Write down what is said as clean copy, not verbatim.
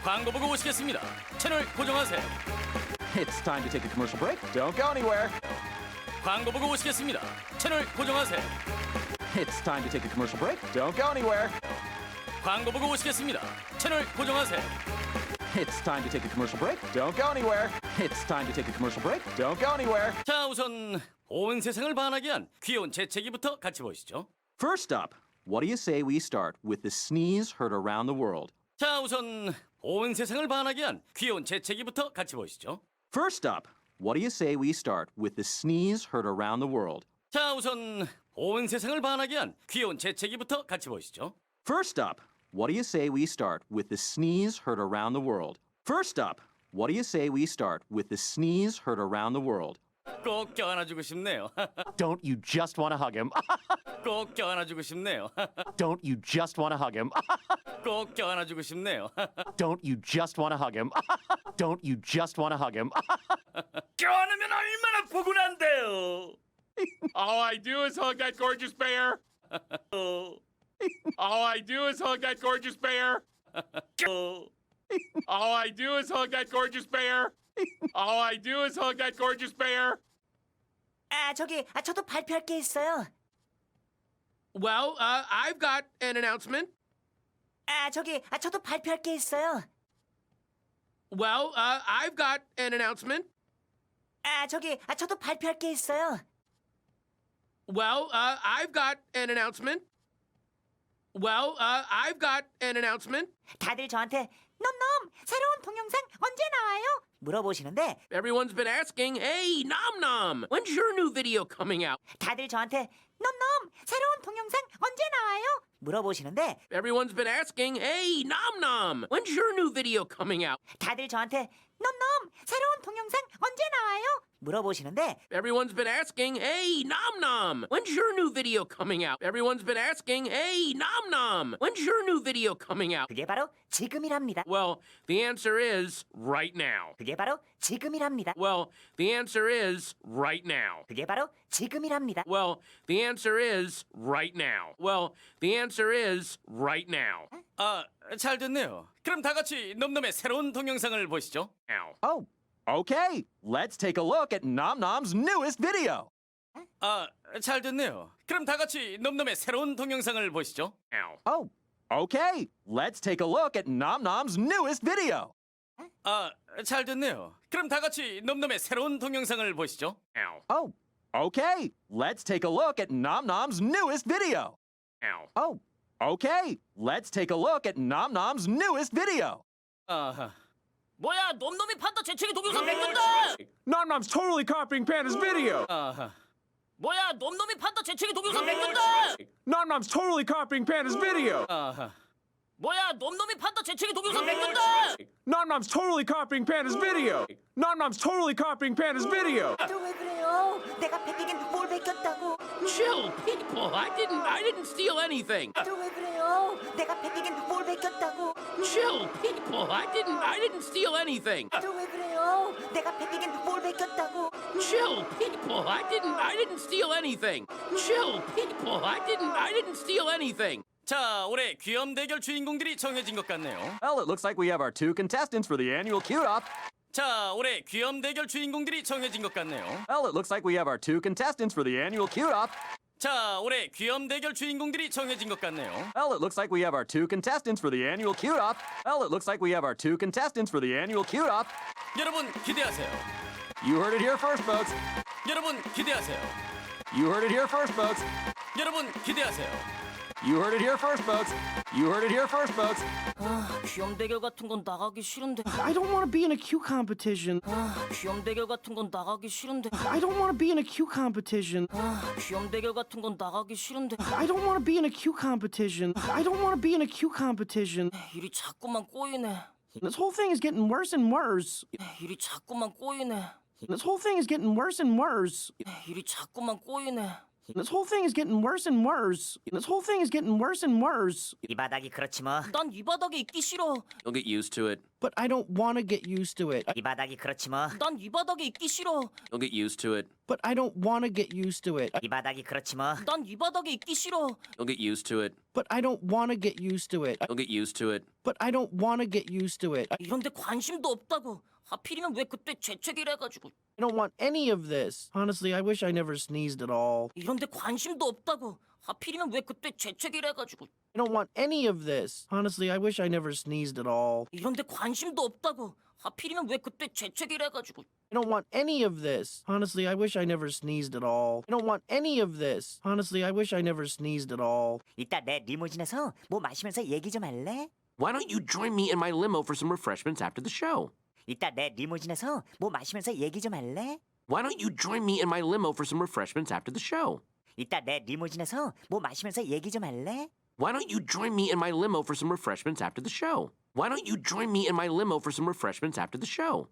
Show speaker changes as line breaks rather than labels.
광고 보고 오시겠습니다. 채널 고정하세요.
It's time to take a commercial break. Don't go anywhere.
광고 보고 오시겠습니다. 채널 고정하세요.
It's time to take a commercial break. Don't go anywhere.
광고 보고 오시겠습니다. 채널 고정하세요.
It's time to take a commercial break. Don't go anywhere. It's time to take a commercial break. Don't go anywhere.
자, 우선 온 세상을 반하게 한 귀여운 재채기부터 같이 보시죠.
First up, what do you say we start with the sneeze heard around the world?
자, 우선 온 세상을 반하게 한 귀여운 재채기부터 같이 보시죠.
First up, what do you say we start with the sneeze heard around the world?
자, 우선 온 세상을 반하게 한 귀여운 재채기부터 같이 보시죠.
First up, what do you say we start with the sneeze heard around the world? First up, what do you say we start with the sneeze heard around the world?
꼭 껴안아주고 싶네요.
Don't you just want to hug him?
꼭 껴안아주고 싶네요.
Don't you just want to hug him?
꼭 껴안아주고 싶네요.
Don't you just want to hug him? Don't you just want to hug him?
껴안으면 얼마나 포근한데요.
All I do is hug that gorgeous bear. All I do is hug that gorgeous bear. All I do is hug that gorgeous bear. All I do is hug that gorgeous bear.
저도 발표할 게 있어요.
Well, I've got an announcement.
저도 발표할 게 있어요.
Well, I've got an announcement.
저도 발표할 게 있어요.
Well, I've got an announcement. Well, I've got an announcement.
다들 저한테 넘넘 새로운 동영상 언제 나와요? 물어보시는데
Everyone's been asking, hey, Nom Nom, when's your new video coming out?
다들 저한테 넘넘 새로운 동영상 언제 나와요? 물어보시는데
Everyone's been asking, hey, Nom Nom, when's your new video coming out?
다들 저한테 넘넘 새로운 동영상 언제 나와요? 물어보시는데
Everyone's been asking, hey, Nom Nom, when's your new video coming out? Everyone's been asking, hey, Nom Nom, when's your new video coming out?
그게 바로 지금이랍니다.
Well, the answer is right now.
그게 바로 지금이랍니다.
Well, the answer is right now.
그게 바로 지금이랍니다.
Well, the answer is right now. Well, the answer is right now.
아, 잘 됐네요. 그럼 다 같이 넘넘의 새로운 동영상을 보시죠.
Now.
Oh, okay. Let's take a look at Nom Nom's newest video.
아, 잘 됐네요. 그럼 다 같이 넘넘의 새로운 동영상을 보시죠.
Now.
Oh, okay. Let's take a look at Nom Nom's newest video.
아, 잘 됐네요. 그럼 다 같이 넘넘의 새로운 동영상을 보시죠.
Now.
Oh, okay. Let's take a look at Nom Nom's newest video.
Now.
Oh, okay. Let's take a look at Nom Nom's newest video.
아하.
뭐야, 놈놈이 판다 재채기 동영상 뺏겼다!
Nom Nom's totally copying Panda's video.
아하.
뭐야, 놈놈이 판다 재채기 동영상 뺏겼다!
Nom Nom's totally copying Panda's video.
아하.
뭐야, 놈놈이 판다 재채기 동영상 뺏겼다!
Nom Nom's totally copying Panda's video. Nom Nom's totally copying Panda's video.
왜 그래요? 내가 뺏기긴 뭘 뺏겼다고?
Chill, people. I didn't steal anything.
왜 그래요? 내가 뺏기긴 뭘 뺏겼다고?
Chill, people. I didn't steal anything.
왜 그래요? 내가 뺏기긴 뭘 뺏겼다고?
Chill, people. I didn't steal anything. Chill, people. I didn't steal anything.
자, 올해 귀염 대결 주인공들이 정해진 것 같네요.
Well, it looks like we have our two contestants for the annual Cute-Off.
자, 올해 귀염 대결 주인공들이 정해진 것 같네요.
Well, it looks like we have our two contestants for the annual Cute-Off.
자, 올해 귀염 대결 주인공들이 정해진 것 같네요.
Well, it looks like we have our two contestants for the annual Cute-Off. Well, it looks like we have our two contestants for the annual Cute-Off.
여러분 기대하세요.
You heard it here first, folks.
여러분 기대하세요.
You heard it here first, folks.
여러분 기대하세요.
You heard it here first, folks. You heard it here first, folks.
귀염 대결 같은 건 나가기 싫은데.
I don't want to be in a cue competition.
귀염 대결 같은 건 나가기 싫은데.
I don't want to be in a cue competition.
귀염 대결 같은 건 나가기 싫은데.
I don't want to be in a cue competition. I don't want to be in a cue competition.
일이 자꾸만 꼬이네.
This whole thing is getting worse and worse.
일이 자꾸만 꼬이네.
This whole thing is getting worse and worse.
일이 자꾸만 꼬이네.
This whole thing is getting worse and worse. This whole thing is getting worse and worse.
이 바닥이 그렇지 뭐.
난 이 바닥에 있기 싫어.
You'll get used to it.
But I don't want to get used to it.
이 바닥이 그렇지 뭐.
난 이 바닥에 있기 싫어.
You'll get used to it.
But I don't want to get used to it.
이 바닥이 그렇지 뭐.
난 이 바닥에 있기 싫어.
You'll get used to it.
But I don't want to get used to it.
You'll get used to it.
But I don't want to get used to it.
이런데 관심도 없다고. 하필이면 왜 그때 재채기를 해가지고.
I don't want any of this. Honestly, I wish I never sneezed at all.
이런데 관심도 없다고. 하필이면 왜 그때 재채기를 해가지고.
I don't want any of this. Honestly, I wish I never sneezed at all.
이런데 관심도 없다고. 하필이면 왜 그때 재채기를 해가지고.
I don't want any of this. Honestly, I wish I never sneezed at all. I don't want any of this. Honestly, I wish I never sneezed at all.
이따 내 리무진에서 뭐 마시면서 얘기 좀 할래?
Why don't you join me in my limo for some refreshments after the show?
이따 내 리무진에서 뭐 마시면서 얘기 좀 할래?
Why don't you join me in my limo for some refreshments after the show?
이따 내 리무진에서 뭐 마시면서 얘기 좀 할래?
Why don't you join me in my limo for some refreshments after the show? Why don't you join me in my limo for some refreshments after the show?